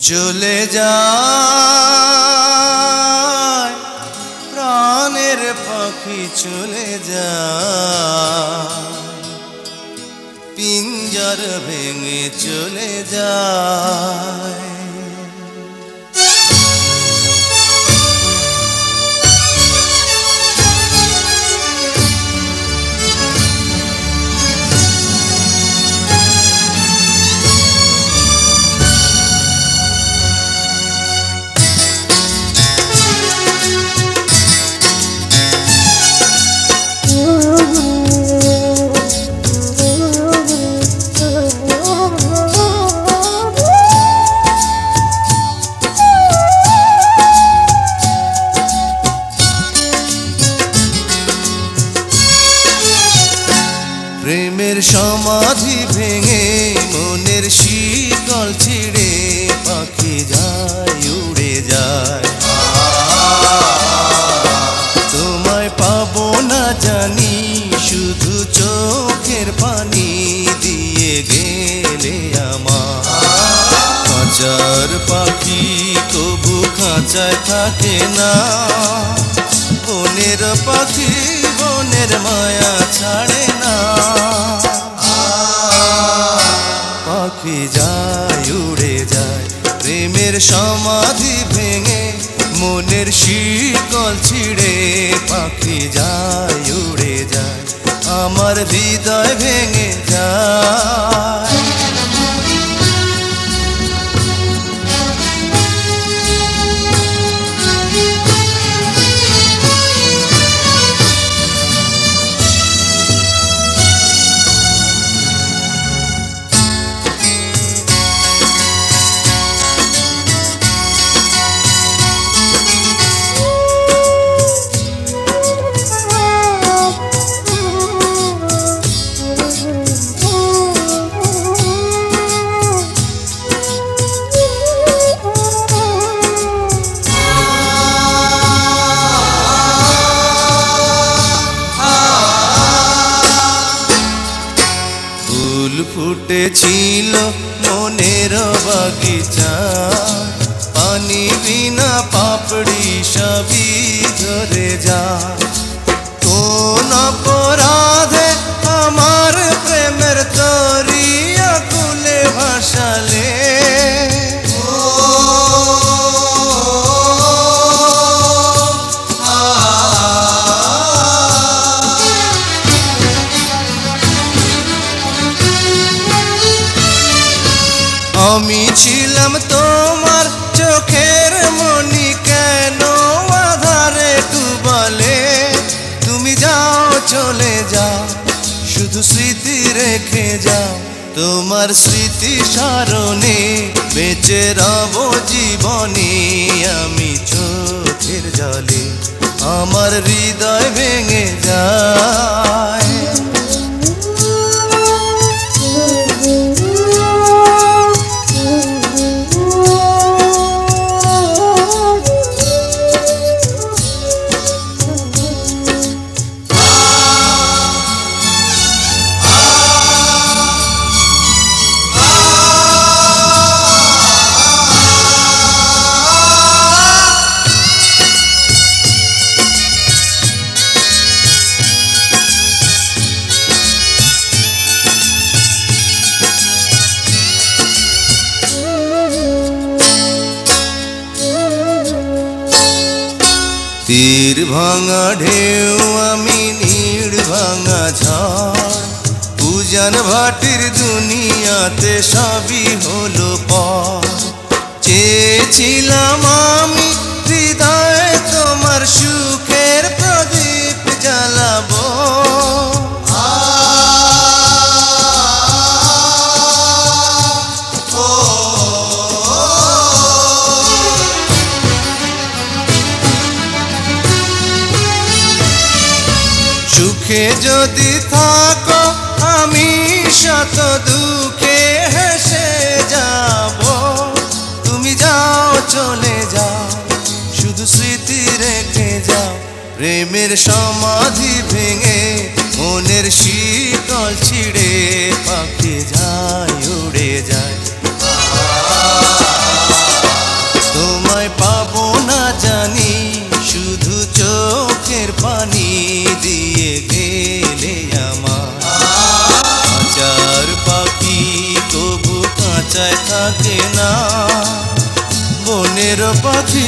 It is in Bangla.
চলে যায় প্রাণের পাখি চলে যায়, পিঞ্জর ভেঙে চলে যায়। প্রেমের সমাধি ভেঙে মনের শিকল ছিঁড়ে পাখি যায় উড়ে যায়। তোমায় পাবো না জানি শুধু চোখের পানি দিয়ে গেলে আমার। খাঁচার পাখি তবু খাঁচায় থাকে না, বনের পাখি বনের মায়া ছাড়ে না। পাখি যায় উড়ে যায় প্রেমের সমাধি ভেঙে মনের শিকল ছিঁড়ে পাখি যায় উড়ে যায়, আমার হৃদয় ভেঙে যায়। ফুল ফুটেছিল মনের বাগিচা, পানি বিনা পাপড়ি সবই ঝরে যায়। কোন অপরাধে আমার প্রেমের তরিয়া কুলে ভাসালে, আমি ছিলাম তোমার চোখের মনি, কেন আধারে ডুবালে? তুমি যাও চলে যাও শুধু স্মৃতি রেখে যাও, তোমার স্মৃতি স্মরণে বেঁচে রব জীবনে। আমি চোখের জলে আমার হৃদয় ভেঙে যায়। তীর ভাঙা ঢেউ আমি নীড় ভাঙা ঝড়, উজান ভাটির দুনিয়াতে সবই হলো পর। চেয়েছিলাম আমি হৃদয়ে তোমার সুখের প্রদীপ জ্বালাবো, সুখে যদি থাকো আমি শত দুঃখে হেসে যাব। তুমি যাও চলে যাও শুধু স্মৃতি রেখে যাও, প্রেমের সমাধি ভেঙে মনের শিকল ছিঁড়ে পাখি যায় উড়ে যায়। চোখের পানি দিয়ে গেলে আমার। খাঁচার পাখি তবু খাঁচায় থাকে না, বনের পাখি